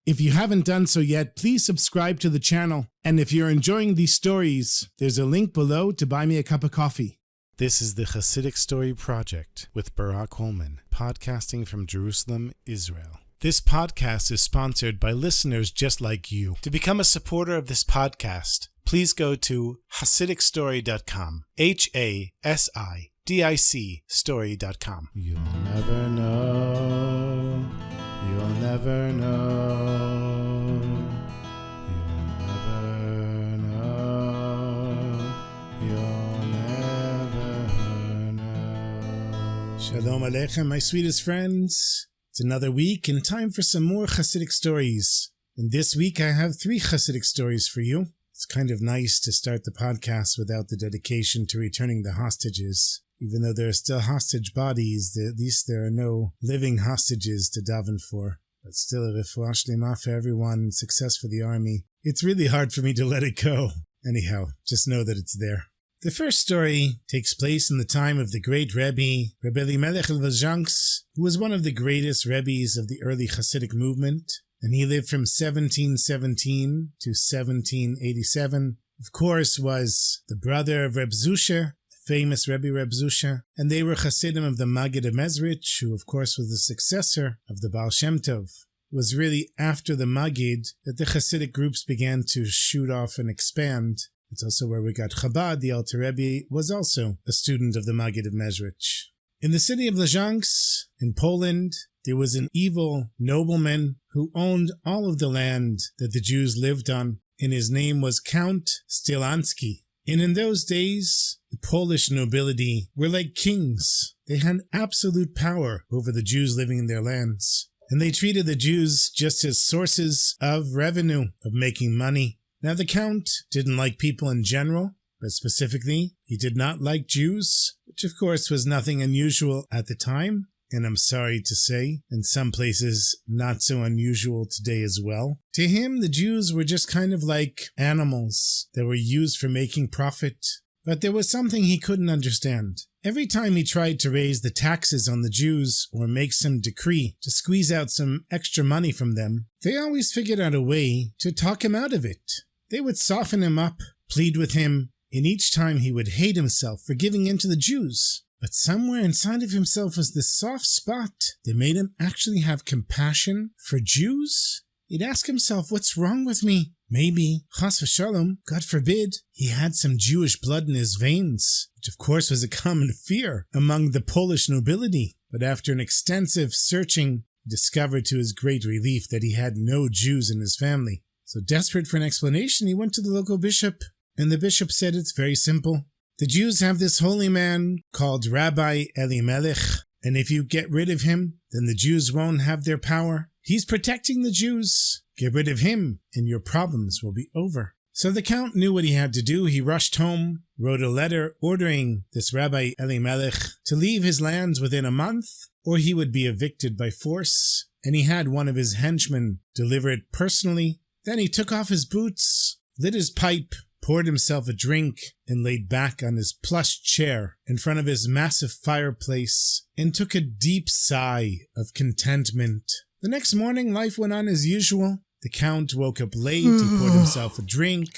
If you haven't done so yet, please subscribe to the channel. And if you're enjoying these stories, there's a link below to buy me a cup of coffee. This is the Chassidic Story Project with Barak Hullman, podcasting from Jerusalem, Israel. This podcast is sponsored by listeners just like you. To become a supporter of this podcast, please go to HasidicStory.com, HASIDIC story.com. You'll never know, you'll never know, you'll never know, you'll never know. Shalom Aleichem, my sweetest friends. It's another week and time for some more Chassidic stories. And this week I have 3 Chassidic stories for you. It's kind of nice to start the podcast without the dedication to returning the hostages. Even though there are still hostage bodies, at least there are no living hostages to daven for. But still, a refuah shlema for everyone, success for the army. It's really hard for me to let it go. Anyhow, just know that it's there. The first story takes place in the time of the great Rebbe, Rebbe Elimelech Lubavitcher, who was one of the greatest Rebbes of the early Chassidic movement, and he lived from 1717 to 1787. Of course, was the brother of Reb Zusha, the famous Rebbe Reb Zusha, and they were Chassidim of the Maggid of Mezrich, who of course was the successor of the Baal Shem Tov. It was really after the Maggid that the Chassidic groups began to shoot off and expand. It's also where we got Chabad. The Alter Rebbe was also a student of the Maggid of Mezrich. In the city of Lubavitcher, in Poland, there was an evil nobleman who owned all of the land that the Jews lived on, and his name was Count Stilansky. And in those days, the Polish nobility were like kings. They had absolute power over the Jews living in their lands. And they treated the Jews just as sources of revenue, of making money. Now, the Count didn't like people in general, but specifically, he did not like Jews, which of course was nothing unusual at the time, and I'm sorry to say, in some places, not so unusual today as well. To him, the Jews were just kind of like animals that were used for making profit. But there was something he couldn't understand. Every time he tried to raise the taxes on the Jews or make some decree to squeeze out some extra money from them, they always figured out a way to talk him out of it. They would soften him up, plead with him, and each time he would hate himself for giving in to the Jews. But somewhere inside of himself was this soft spot that made him actually have compassion for Jews. He'd ask himself, what's wrong with me? Maybe, chas v'shalom, God forbid, he had some Jewish blood in his veins, which of course was a common fear among the Polish nobility. But after an extensive searching, he discovered to his great relief that he had no Jews in his family. So desperate for an explanation, he went to the local bishop, and the bishop said it's very simple. The Jews have this holy man called Rabbi Elimelech, and if you get rid of him, then the Jews won't have their power. He's protecting the Jews. Get rid of him, and your problems will be over. So the Count knew what he had to do. He rushed home, wrote a letter ordering this Rabbi Elimelech to leave his lands within a month, or he would be evicted by force, and he had one of his henchmen deliver it personally. Then he took off his boots, lit his pipe, poured himself a drink, and laid back on his plush chair in front of his massive fireplace and took a deep sigh of contentment. The next morning, life went on as usual. The Count woke up late, he poured himself a drink.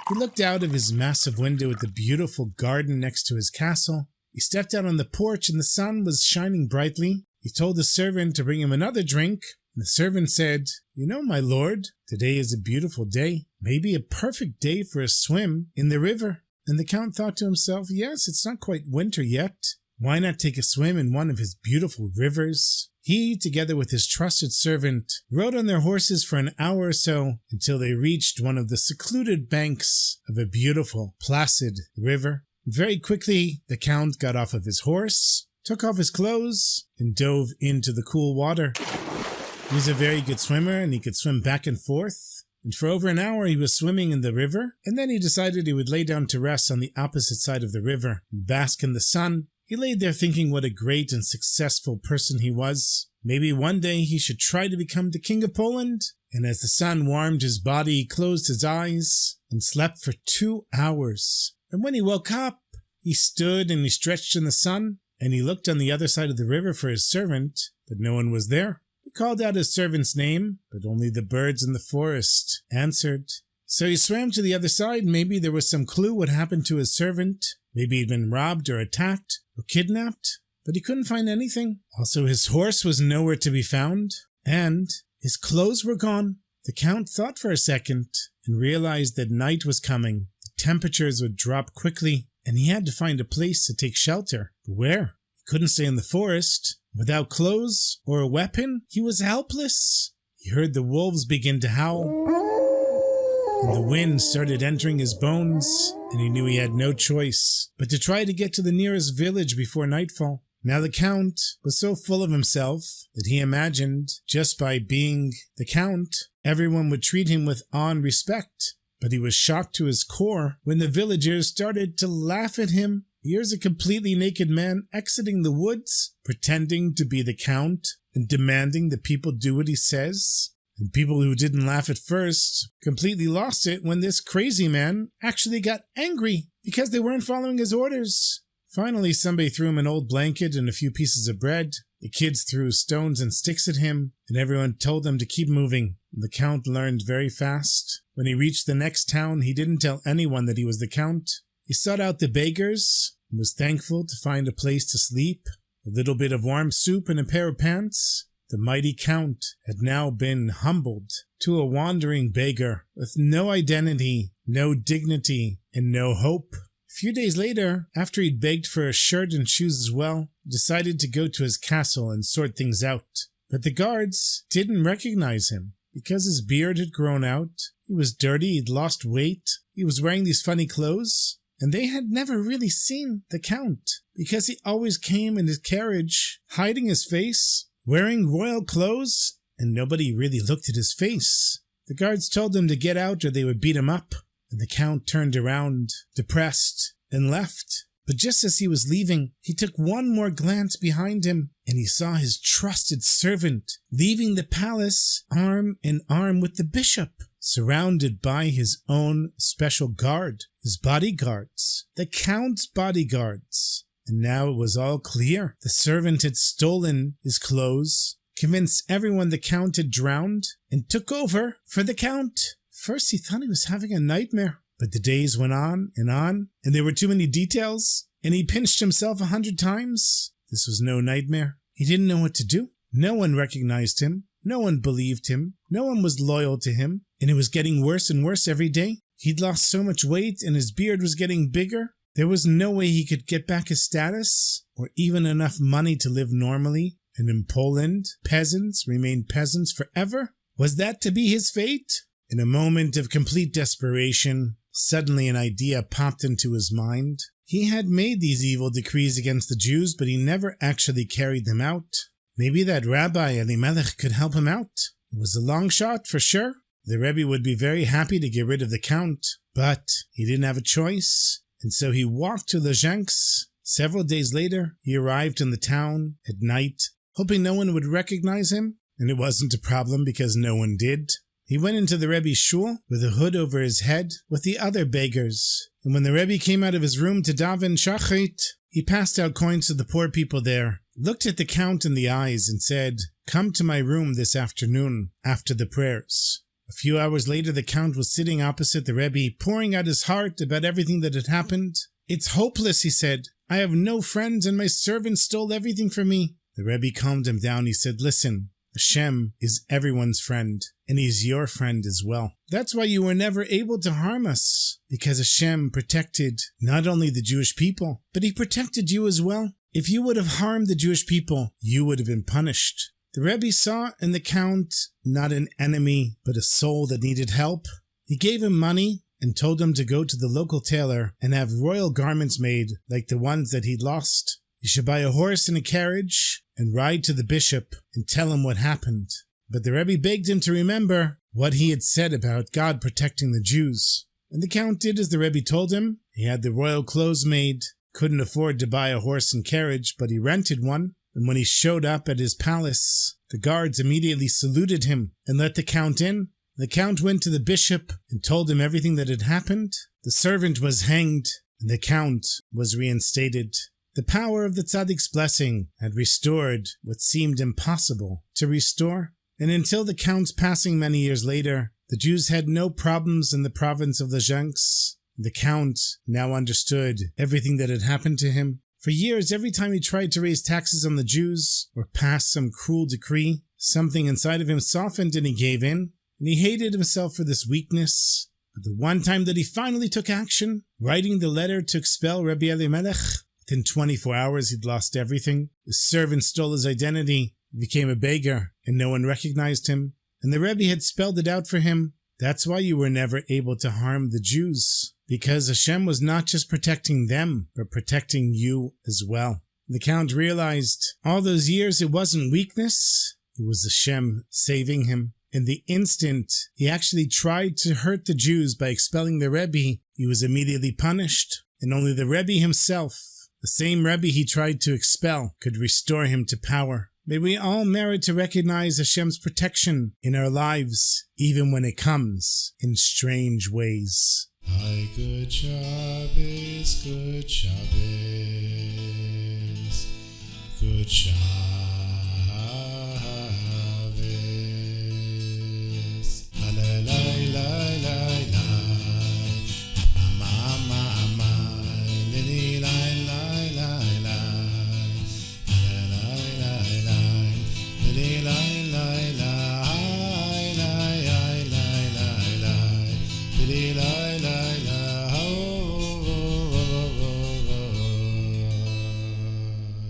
He looked out of his massive window at the beautiful garden next to his castle. He stepped out on the porch and the sun was shining brightly. He told the servant to bring him another drink. And the servant said, you know, my lord, today is a beautiful day, maybe a perfect day for a swim in the river. And the Count thought to himself, yes, it's not quite winter yet. Why not take a swim in one of his beautiful rivers? He, together with his trusted servant, rode on their horses for an hour or so until they reached one of the secluded banks of a beautiful, placid river. Very quickly, the Count got off of his horse, took off his clothes, and dove into the cool water. He was a very good swimmer, and he could swim back and forth. And for over an hour he was swimming in the river, and then he decided he would lay down to rest on the opposite side of the river and bask in the sun. He laid there thinking what a great and successful person he was. Maybe one day he should try to become the king of Poland. And as the sun warmed his body, he closed his eyes and slept for 2 hours. And when he woke up, he stood and he stretched in the sun, and he looked on the other side of the river for his servant, but no one was there. He called out his servant's name, but only the birds in the forest answered. So he swam to the other side. Maybe there was some clue what happened to his servant. Maybe he'd been robbed or attacked or kidnapped, but he couldn't find anything. Also, his horse was nowhere to be found, and his clothes were gone. The Count thought for a second and realized that night was coming. The temperatures would drop quickly, and he had to find a place to take shelter. But where? He couldn't stay in the forest. Without clothes or a weapon, he was helpless. He heard the wolves begin to howl, and the wind started entering his bones, and he knew he had no choice but to try to get to the nearest village before nightfall. Now the Count was so full of himself that he imagined, just by being the Count, everyone would treat him with awe and respect. But he was shocked to his core when the villagers started to laugh at him. Here's a completely naked man exiting the woods, pretending to be the Count and demanding that people do what he says. And people who didn't laugh at first completely lost it when this crazy man actually got angry because they weren't following his orders. Finally, somebody threw him an old blanket and a few pieces of bread. The kids threw stones and sticks at him, and everyone told them to keep moving. The Count learned very fast. When he reached the next town, he didn't tell anyone that he was the Count. He sought out the beggars and was thankful to find a place to sleep, a little bit of warm soup and a pair of pants. The mighty Count had now been humbled to a wandering beggar with no identity, no dignity, and no hope. A few days later, after he'd begged for a shirt and shoes as well, he decided to go to his castle and sort things out. But the guards didn't recognize him because his beard had grown out, he was dirty, he'd lost weight, he was wearing these funny clothes, and they had never really seen the Count because he always came in his carriage, hiding his face, wearing royal clothes, and nobody really looked at his face. The guards told him to get out or they would beat him up, and the Count turned around, depressed, and left. But just as he was leaving, he took one more glance behind him, and he saw his trusted servant leaving the palace arm in arm with the bishop, surrounded by his own special guard, his bodyguards, the Count's bodyguards. And now it was all clear. The servant had stolen his clothes, convinced everyone the Count had drowned, and took over for the Count. First he thought he was having a nightmare, but the days went on, and there were too many details, and he pinched himself 100 times. This was no nightmare. He didn't know what to do. No one recognized him. No one believed him. No one was loyal to him, and it was getting worse and worse every day. He'd lost so much weight, and his beard was getting bigger. There was no way he could get back his status, or even enough money to live normally. And in Poland, peasants remained peasants forever. Was that to be his fate? In a moment of complete desperation, suddenly an idea popped into his mind. He had made these evil decrees against the Jews, but he never actually carried them out. Maybe that Rabbi Elimelech could help him out. It was a long shot, for sure. The Rebbe would be very happy to get rid of the Count, but he didn't have a choice, and so he walked to Lezhensk. Several days later, he arrived in the town at night, hoping no one would recognize him, and it wasn't a problem because no one did. He went into the Rebbe's shul with a hood over his head with the other beggars, and when the Rebbe came out of his room to daven Chariot, he passed out coins to the poor people there, looked at the Count in the eyes and said, "Come to my room this afternoon after the prayers." A few hours later, the Count was sitting opposite the Rebbe, pouring out his heart about everything that had happened. "It's hopeless," he said. "I have no friends and my servant stole everything from me." The Rebbe calmed him down. He said, "Listen, Hashem is everyone's friend, and he's your friend as well. That's why you were never able to harm us, because Hashem protected not only the Jewish people, but he protected you as well. If you would have harmed the Jewish people, you would have been punished." The Rebbe saw in the Count not an enemy, but a soul that needed help. He gave him money and told him to go to the local tailor and have royal garments made like the ones that he'd lost. He should buy a horse and a carriage and ride to the bishop and tell him what happened. But the Rebbe begged him to remember what he had said about God protecting the Jews. And the Count did as the Rebbe told him. He had the royal clothes made, couldn't afford to buy a horse and carriage, but he rented one. And when he showed up at his palace, the guards immediately saluted him and let the Count in. The Count went to the bishop and told him everything that had happened. The servant was hanged, and the Count was reinstated. The power of the Tzaddik's blessing had restored what seemed impossible to restore. And until the Count's passing many years later, the Jews had no problems in the province of Lubavitcher. The Count now understood everything that had happened to him. For years, every time he tried to raise taxes on the Jews or pass some cruel decree, something inside of him softened and he gave in, and he hated himself for this weakness. But the one time that he finally took action, writing the letter to expel Rabbi Elimelech, within 24 hours he'd lost everything. His servant stole his identity, he became a beggar, and no one recognized him. And the Rebbe had spelled it out for him. That's why you were never able to harm the Jews, because Hashem was not just protecting them, but protecting you as well. The Count realized all those years it wasn't weakness, it was Hashem saving him. In the instant he actually tried to hurt the Jews by expelling the Rebbe, he was immediately punished, and only the Rebbe himself, the same Rebbe he tried to expel, could restore him to power. May we all merit to recognize Hashem's protection in our lives, even when it comes in strange ways. Hi, good Shabbos, good Shabbos, good Shabbos. Hallelujah, la, la, la. Mama, mama, lili, la, la, la, la. Hallelujah, la, lili, la, la, la. La, la, la, la. Lili, la, la, la.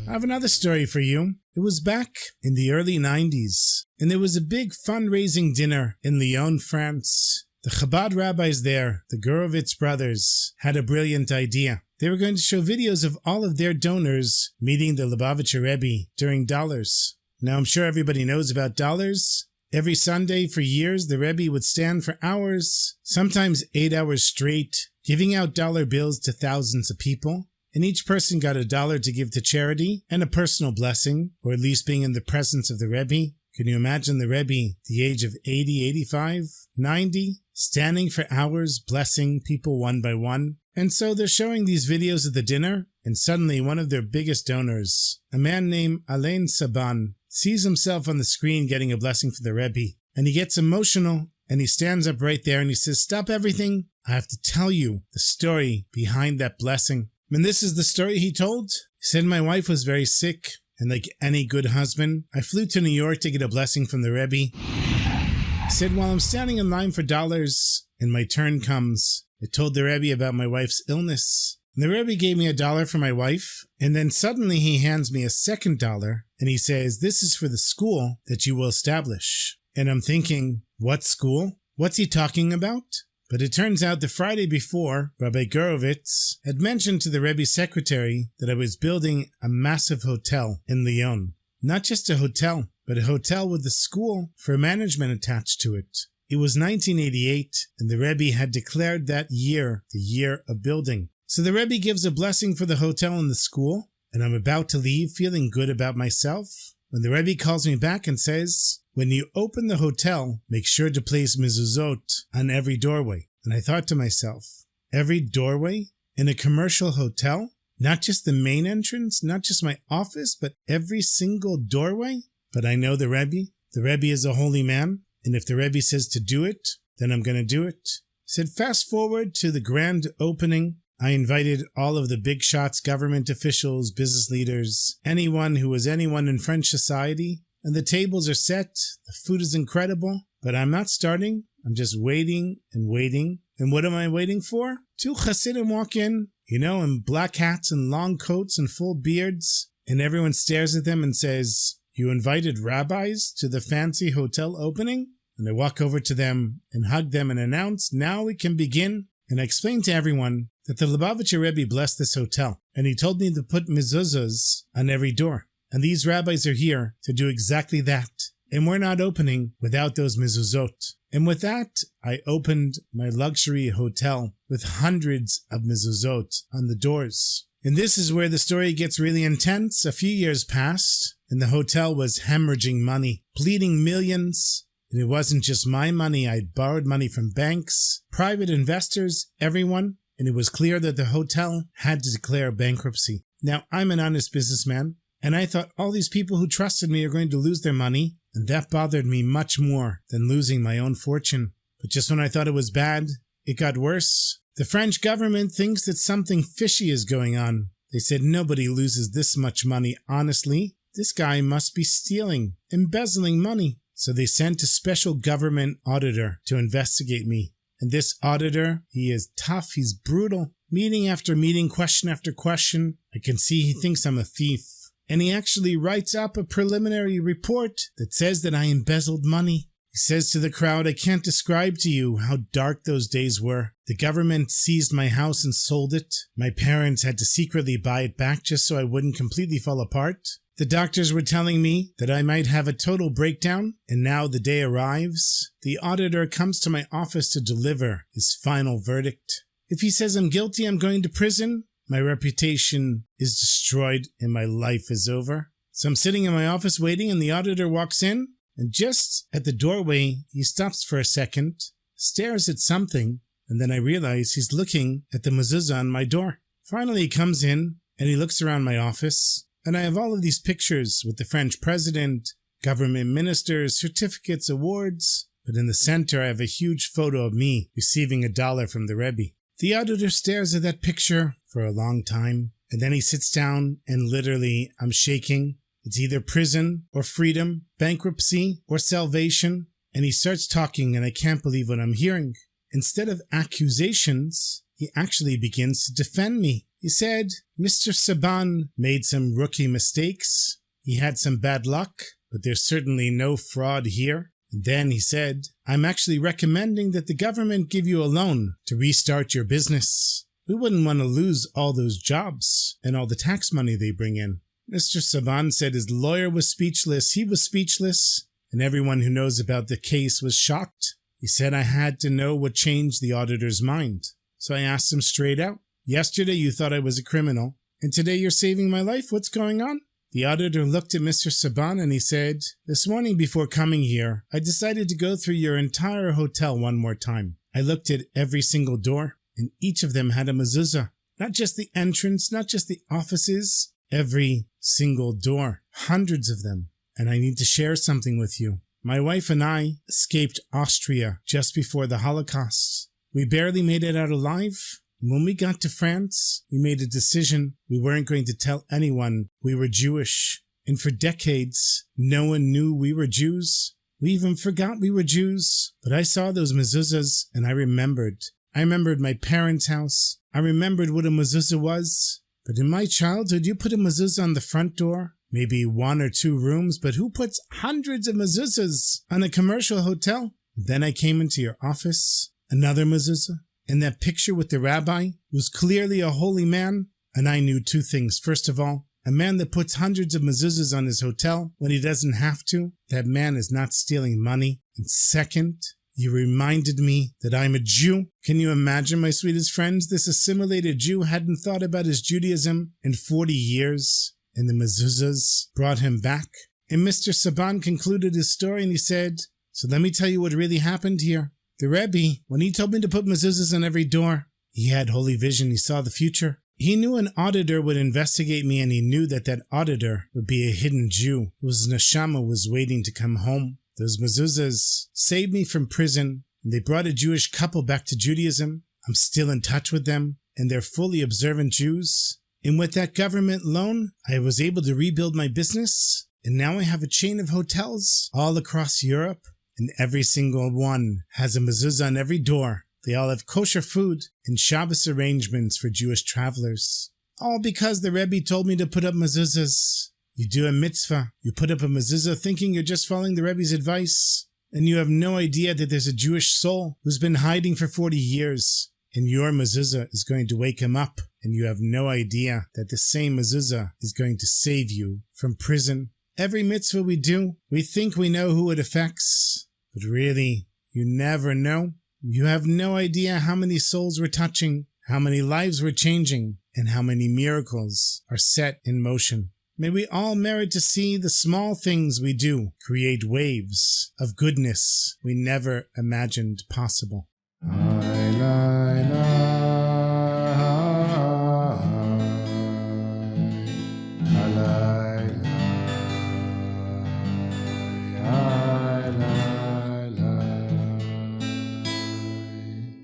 I have another story for you. It was back in the early 90s, and there was a big fundraising dinner in Lyon, France. The Chabad rabbis there, the Gorovitz brothers, had a brilliant idea. They were going to show videos of all of their donors meeting the Lubavitcher Rebbe during dollars. Now, I'm sure everybody knows about dollars. Every Sunday for years, the Rebbe would stand for hours, sometimes 8 hours straight, giving out dollar bills to thousands of people. And each person got $1 to give to charity and a personal blessing, or at least being in the presence of the Rebbe. Can you imagine the Rebbe, the age of 80, 85, 90, standing for hours blessing people one by one? And so they're showing these videos at the dinner, and suddenly one of their biggest donors, a man named Alain Saban, sees himself on the screen getting a blessing for the Rebbe, and he gets emotional, and he stands up right there and he says, "Stop everything, I have to tell you the story behind that blessing." And this is the story he told. He said, "My wife was very sick, and like any good husband, I flew to New York to get a blessing from the Rebbe." He said, "While I'm standing in line for dollars, and my turn comes, I told the Rebbe about my wife's illness. And the Rebbe gave me $1 for my wife, and then suddenly he hands me a second $1, and he says, 'This is for the school that you will establish.'" And I'm thinking, what school? What's he talking about? But it turns out the Friday before, Rabbi Gorovitz had mentioned to the Rebbe's secretary that I was building a massive hotel in Lyon. Not just a hotel, but a hotel with a school for management attached to it. It was 1988, and the Rebbe had declared that year the year of building. So the Rebbe gives a blessing for the hotel and the school, and I'm about to leave feeling good about myself, when the Rebbe calls me back and says, "When you open the hotel, make sure to place mezuzot on every doorway." And I thought to myself, every doorway in a commercial hotel? Not just the main entrance, not just my office, but every single doorway? But I know the Rebbe. The Rebbe is a holy man, and if the Rebbe says to do it, then I'm going to do it. Said fast forward to the grand opening. I invited all of the big shots, government officials, business leaders, anyone who was anyone in French society. And the tables are set, the food is incredible, but I'm not starting. I'm just waiting and waiting. And what am I waiting for? 2 Chassidim walk in, in black hats and long coats and full beards. And everyone stares at them and says, "You invited rabbis to the fancy hotel opening?" And I walk over to them and hug them and announce, "Now we can begin." And I explained to everyone that the Lubavitcher Rebbe blessed this hotel. And he told me to put mezuzahs on every door. And these rabbis are here to do exactly that. And we're not opening without those mezuzot. And with that, I opened my luxury hotel with hundreds of mezuzot on the doors. And this is where the story gets really intense. A few years passed, and the hotel was hemorrhaging money, bleeding millions. And it wasn't just my money. I'd borrowed money from banks, private investors, everyone. And it was clear that the hotel had to declare bankruptcy. Now, I'm an honest businessman, and I thought all these people who trusted me are going to lose their money, and that bothered me much more than losing my own fortune. But just when I thought it was bad, it got worse. The French government thinks that something fishy is going on. They said nobody loses this much money honestly. This guy must be stealing, embezzling money. So they sent a special government auditor to investigate me. And this auditor, he is tough, he's brutal. Meeting after meeting, question after question, I can see he thinks I'm a thief. And he actually writes up a preliminary report that says that I embezzled money. He says to the crowd, I can't describe to you how dark those days were. The government seized my house and sold it. My parents had to secretly buy it back just so I wouldn't completely fall apart. The doctors were telling me that I might have a total breakdown, and now the day arrives. The auditor comes to my office to deliver his final verdict. If he says I'm guilty, I'm going to prison. My reputation is destroyed and my life is over. So I'm sitting in my office waiting, and the auditor walks in, and just at the doorway, he stops for a second, stares at something, and then I realize he's looking at the mezuzah on my door. Finally, he comes in, and he looks around my office, and I have all of these pictures with the French president, government ministers, certificates, awards, but in the center I have a huge photo of me receiving $1 from the Rebbe. The auditor stares at that picture for a long time, and then he sits down, and literally I'm shaking. It's either prison or freedom, bankruptcy or salvation, and he starts talking, and I can't believe what I'm hearing. Instead of accusations, he actually begins to defend me. He said, Mr. Saban made some rookie mistakes. He had some bad luck, but there's certainly no fraud here. And then he said, I'm actually recommending that the government give you a loan to restart your business. We wouldn't want to lose all those jobs and all the tax money they bring in. Mr. Saban said his lawyer was speechless. He was speechless, and everyone who knows about the case was shocked. He said I had to know what changed the auditor's mind. So I asked him straight out, yesterday you thought I was a criminal, and today you're saving my life. What's going on? The auditor looked at Mr. Saban and he said, this morning before coming here, I decided to go through your entire hotel one more time. I looked at every single door, and each of them had a mezuzah. Not just the entrance, not just the offices, every single door, hundreds of them. And I need to share something with you. My wife and I escaped Austria just before the Holocaust. We barely made it out alive. When we got to France, we made a decision we weren't going to tell anyone we were Jewish. And for decades, no one knew we were Jews. We even forgot we were Jews. But I saw those mezuzahs and I remembered. I remembered my parents' house. I remembered what a mezuzah was. But in my childhood, you put a mezuzah on the front door, maybe 1 or 2 rooms, but who puts hundreds of mezuzahs on a commercial hotel? Then I came into your office, another mezuzah. And that picture with the rabbi was clearly a holy man, and I knew 2 things. First of all, a man that puts hundreds of mezuzahs on his hotel when he doesn't have to, that man is not stealing money. And second, you reminded me that I'm a Jew. Can you imagine, my sweetest friends? This assimilated Jew hadn't thought about his Judaism in 40 years, and the mezuzahs brought him back. And Mr. Saban concluded his story and he said, so let me tell you what really happened here. The Rebbe, when he told me to put mezuzahs on every door, he had holy vision. He saw the future. He knew an auditor would investigate me, and he knew that that auditor would be a hidden Jew whose neshama was waiting to come home. Those mezuzahs saved me from prison, and they brought a Jewish couple back to Judaism. I'm still in touch with them, and they're fully observant Jews. And with that government loan, I was able to rebuild my business, and now I have a chain of hotels all across Europe. And every single one has a mezuzah on every door. They all have kosher food and Shabbos arrangements for Jewish travelers. All because the Rebbe told me to put up mezuzahs. You do a mitzvah, you put up a mezuzah thinking you're just following the Rebbe's advice, and you have no idea that there's a Jewish soul who's been hiding for 40 years, and your mezuzah is going to wake him up, and you have no idea that the same mezuzah is going to save you from prison. Every mitzvah we do, we think we know who it affects. But really, you never know. You have no idea how many souls we're touching, how many lives we're changing, and how many miracles are set in motion. May we all merit to see the small things we do create waves of goodness we never imagined possible.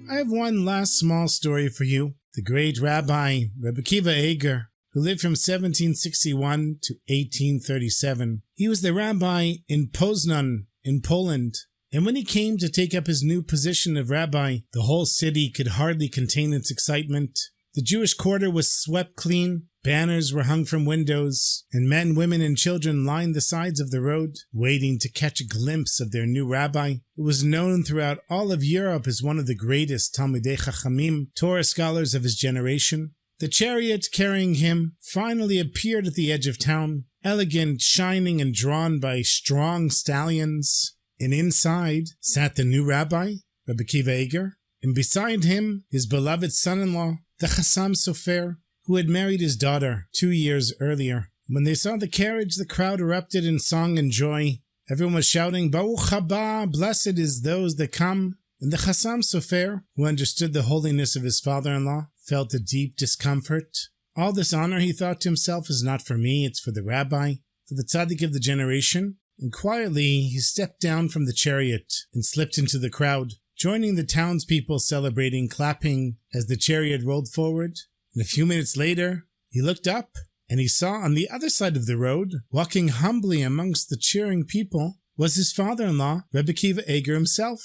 I have one last small story for you. The great Rabbi Rebbe Akiva Eger, who lived from 1761 to 1837. He was the rabbi in Poznań in Poland. And when he came to take up his new position of rabbi, the whole city could hardly contain its excitement. The Jewish quarter was swept clean, banners were hung from windows, and men, women, and children lined the sides of the road, waiting to catch a glimpse of their new rabbi, who was known throughout all of Europe as one of the greatest Talmidei Chachamim, Torah scholars of his generation. The chariot carrying him finally appeared at the edge of town, elegant, shining, and drawn by strong stallions. And inside sat the new rabbi, Rebbe Akiva Eger, and beside him his beloved son-in-law, the Chassam Sofer, who had married his daughter 2 years earlier. When they saw the carriage, the crowd erupted in song and joy. Everyone was shouting, Baruch haba, blessed is those that come. And the Chassam Sofer, who understood the holiness of his father-in-law, felt a deep discomfort. All this honor, he thought to himself, is not for me, it's for the rabbi, for the tzaddik of the generation. And quietly he stepped down from the chariot and slipped into the crowd, joining the townspeople celebrating, clapping as the chariot rolled forward. And a few minutes later, he looked up and he saw on the other side of the road, walking humbly amongst the cheering people, was his father-in-law, Rebbe Akiva Eger himself.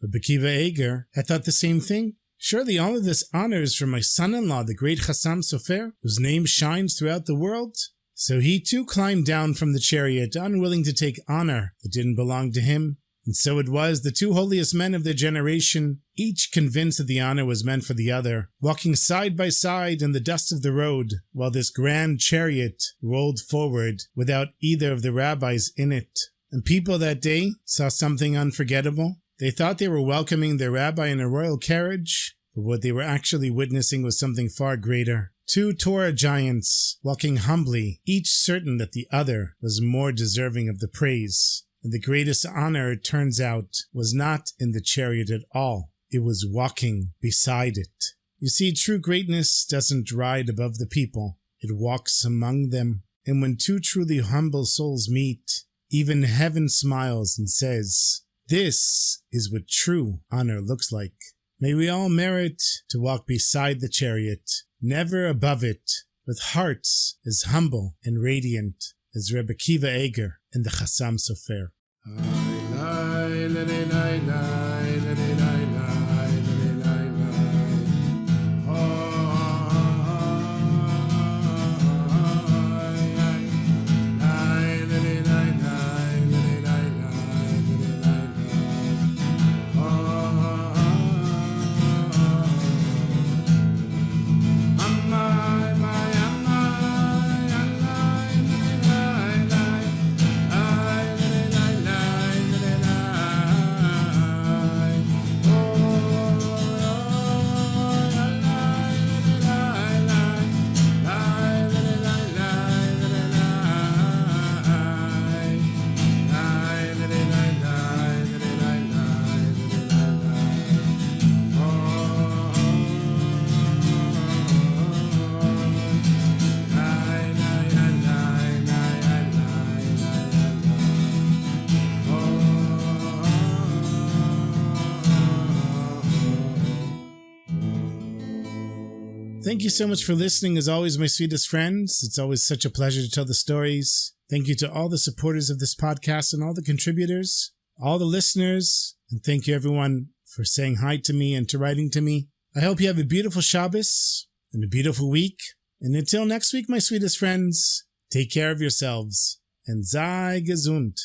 Rebbe Akiva Eger had thought the same thing. Surely all of this honor is for my son-in-law, the great Chassam Sofer, whose name shines throughout the world. So he too climbed down from the chariot, unwilling to take honor that didn't belong to him. And so it was, the two holiest men of their generation, each convinced that the honor was meant for the other, walking side by side in the dust of the road, while this grand chariot rolled forward without either of the rabbis in it. And people that day saw something unforgettable. They thought they were welcoming their rabbi in a royal carriage, but what they were actually witnessing was something far greater. Two Torah giants walking humbly, each certain that the other was more deserving of the praise. And the greatest honor, it turns out, was not in the chariot at all. It was walking beside it. You see, true greatness doesn't ride above the people. It walks among them. And when two truly humble souls meet, even heaven smiles and says, this is what true honor looks like. May we all merit to walk beside the chariot, never above it, with hearts as humble and radiant as Rebbe Akiva Eger and the Chassam Sofer. Thank you so much for listening. As always, my sweetest friends, it's always such a pleasure to tell the stories. Thank you to all the supporters of this podcast and all the contributors, all the listeners, and thank you everyone for saying hi to me and to writing to me. I hope you have a beautiful Shabbos and a beautiful week. And until next week, my sweetest friends, take care of yourselves and sei gesund.